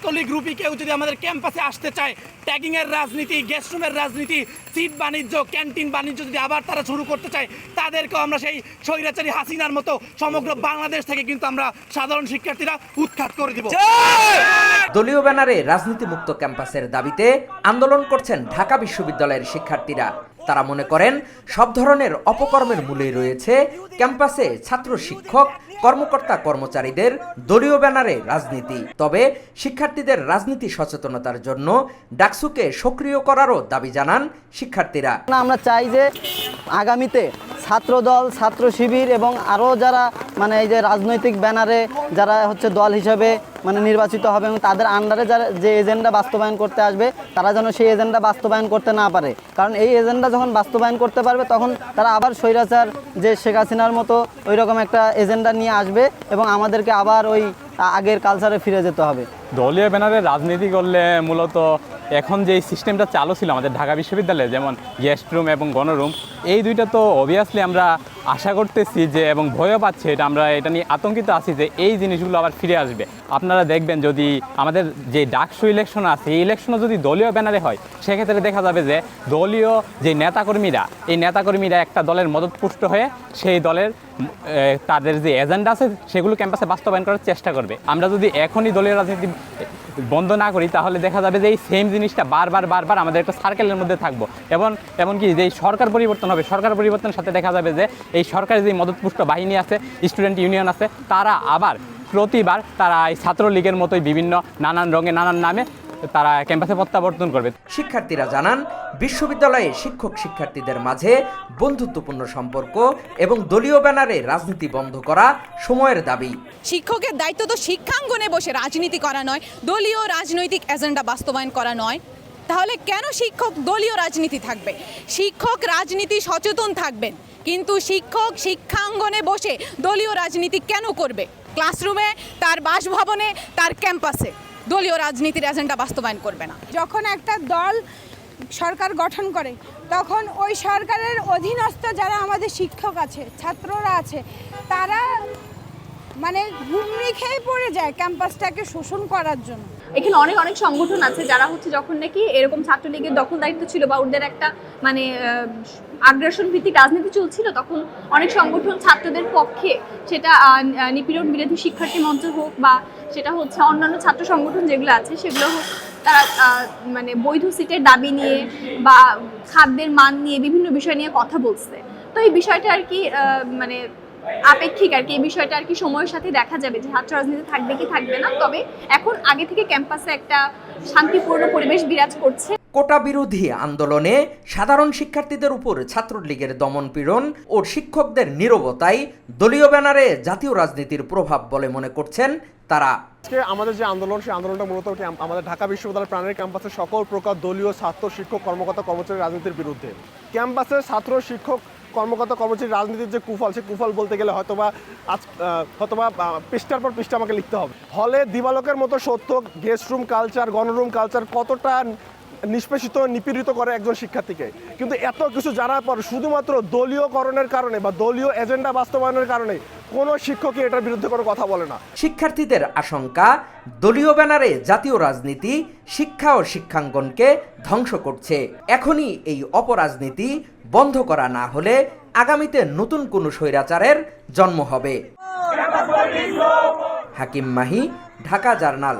ছাত্রলীগ গ্রুপে কেউ যদি আমাদের ক্যাম্পাসে আসতে চায়, ট্যাগিংয়ের রাজনীতি, গেস্টরুমের রাজনীতি, সিট বাণিজ্য, ক্যান্টিন বাণিজ্য যদি আবার তারা শুরু করতে চায়, তাদেরকেও আমরা সেই স্বৈরাচারী হাসিনার মতো সমগ্র বাংলাদেশ থেকে কিন্তু আমরা সাধারণ শিক্ষার্থীরা উৎখাত করে দিব। দলীয় ব্যানারে রাজনীতিমুক্ত ক্যাম্পাসের দাবিতে আন্দোলন করছেন ঢাকা বিশ্ববিদ্যালয়ের শিক্ষার্থীরা। তারা মনে করেন সব ধরনের অপকর্মের মূলেই রয়েছে ক্যাম্পাসে ছাত্র শিক্ষক কর্মকর্তা কর্মচারীদের দলীয় ব্যানারে রাজনীতি। তবে শিক্ষার্থীদের রাজনীতি সচেতনতার জন্য ডাকসুকে সক্রিয় করারও দাবি জানান শিক্ষার্থীরা। আমরা চাই যে আগামীতে ছাত্রদল, ছাত্র শিবির এবং আরও যারা মানে এই যে রাজনৈতিক ব্যানারে যারা হচ্ছে দল হিসেবে মানে নির্বাচিত হবে এবং তাদের আন্ডারে যারা যে এজেন্ডা বাস্তবায়ন করতে আসবে, তারা যেন সেই এজেন্ডা বাস্তবায়ন করতে না পারে। কারণ এই এজেন্ডা যখন বাস্তবায়ন করতে পারবে তখন তারা আবার স্বৈরাচার যে শেখ হাসিনার মতো ওই রকম একটা এজেন্ডা নিয়ে আসবে এবং আমাদেরকে আবার ওই আগের কালচারে ফিরে যেতে হবে। দলীয় ব্যানারে রাজনীতি করলে মূলত এখন যে সিস্টেমটা চালু ছিল আমাদের ঢাকা বিশ্ববিদ্যালয়ে, যেমন গেস্ট রুম এবং গণরুম, এই দুইটা তো অবভিয়াসলি আমরা আশা করতেছি যে এবং ভয়ও পাচ্ছি, এটা নিয়ে আতঙ্কিত আছি যে এই জিনিসগুলো আবার ফিরে আসবে। আপনারা দেখবেন যদি আমাদের যে ডাকসু ইলেকশন আছে, এই ইলেকশনও যদি দলীয় ব্যানারে হয়, সেক্ষেত্রে দেখা যাবে যে দলীয় যে নেতাকর্মীরা, এই নেতাকর্মীরা একটা দলের মদতপুষ্ট হয়ে সেই দলের তাদের যে এজেন্ডা আছে সেগুলো ক্যাম্পাসে বাস্তবায়ন করার চেষ্টা করবে। আমরা যদি এখনই দলীয় রাজনীতি বন্ধ না করি তাহলে দেখা যাবে যে এই সেম জিনিসটা বারবার আমাদের একটা সার্কেলের মধ্যে থাকবো। এমনকি যে সরকার পরিবর্তন হবে, সরকার পরিবর্তনের সাথে দেখা যাবে যে এই সরকারের যে মদতপুষ্ট বাহিনী আছে, স্টুডেন্ট ইউনিয়ন আছে, তারা আবার প্রতিবার তারা এই ছাত্রলীগের মতোই বিভিন্ন নানান রঙে নানান নামে তারা ক্যাম্পাসে প্রত্যাবর্তন করবে। শিক্ষার্থীরা জানান বিশ্ববিদ্যালয়ে শিক্ষক শিক্ষার্থীদের মাঝে বন্ধুত্বপূর্ণ সম্পর্ক এবং দলীয় ব্যানারে রাজনীতি বন্ধ করা সময়ের দাবি। শিক্ষকের দায়িত্ব তো শিক্ষাঙ্গনে বসে রাজনীতি করা নয়, দলীয় রাজনৈতিক এজেন্ডা বাস্তবায়ন করা নয়। তাহলে কেন শিক্ষক দলীয় রাজনীতি থাকবে? শিক্ষক রাজনীতি সচেতন থাকবেন, কিন্তু শিক্ষক শিক্ষাঙ্গনে বসে দলীয় রাজনীতি কেন করবে? ক্লাসরুমে, তার বাসভবনে, তার ক্যাম্পাসে দলীয় রাজনীতির এজেন্ডা বাস্তবায়ন করবে না। যখন একটা দল সরকার গঠন করে তখন ওই সরকারের অধীনস্থ যারা আমাদের শিক্ষক আছে, ছাত্ররা আছে, তারা মানে হুমড়ি খেয়ে পড়ে যায় ক্যাম্পাসটাকে শোষণ করার জন্য। এখানে অনেক সংগঠন আছে যারা হচ্ছে যখন নাকি এরকম ছাত্রলীগের দখলদারিত্ব ছিল বা ওদের একটা মানে আগ্রাসন ভিত্তিক রাজনীতি চলছিল, তখন অনেক সংগঠন ছাত্রদের পক্ষে, সেটা নিপীড়ন বিরোধী শিক্ষার্থী মঞ্চ হোক বা সেটা হচ্ছে অন্যান্য ছাত্র সংগঠন যেগুলো আছে সেগুলো হোক, তারা মানে বৈধ সিটের দাবি নিয়ে বা খাদ্যের মান নিয়ে বিভিন্ন বিষয় নিয়ে কথা বলছে। তো এই বিষয়টা আর কি মানে আপেক্ষিক আর কি, এই বিষয়টা আর কি সময়ের সাথে দেখা যাবে যে ছাত্র রাজনীতি থাকবে কি থাকবে না। তবে এখন আগে থেকে ক্যাম্পাসে একটা শান্তিপূর্ণ পরিবেশ বিরাজ করছে। কোটা বিরোধী আন্দোলনে সাধারণ শিক্ষার্থীদের উপর ছাত্রলীগের দমনপীড়ন ও শিক্ষকদের নীরবতাই দলীয় ব্যানারে জাতীয় রাজনীতির প্রভাব বলে মনে করছেন তারা। আজকে আমাদের যে আন্দোলন, সেই আন্দোলনটা মূলত আমাদের ঢাকা বিশ্ববিদ্যালয় প্রাণের ক্যাম্পাসে সকল প্রকার দলীয় ছাত্র শিক্ষক কর্মকর্তা কর্মচারী রাজনীতির বিরুদ্ধে। ক্যাম্পাসে ছাত্র শিক্ষক কর্মকর্তা কর্মচারী রাজনীতির যে কুফল, সে কুফল বলতে গেলে হয়তোবা পৃষ্ঠার পর পৃষ্ঠা আমাকে লিখতে হবে। হলে দিবালোকের মতো সত্য, গেস্ট রুম কালচার, গণরুম কালচার কতটা নিষ্পেষিত, নিপীড়িত করে একজন শিক্ষার্থীকে। কিন্তু এত কিছু জানার পর শুধুমাত্র দলীয়করণের কারণে বা দলীয় এজেন্ডা বাস্তবায়নের কারণে কোনো শিক্ষকই এটার বিরুদ্ধে কোনো কথা বলে না। শিক্ষার্থীদের আশঙ্কা, দলীয় ব্যানারে জাতীয় রাজনীতি শিক্ষা ও শিক্ষাঙ্গনকে ধ্বংস করছে। এখনই এই অপরাজনীতি বন্ধ করা না হলে আগামীতে নতুন কোনো স্বৈরাচারের জন্ম হবে। হাকিম মাহি, ঢাকা জার্নাল।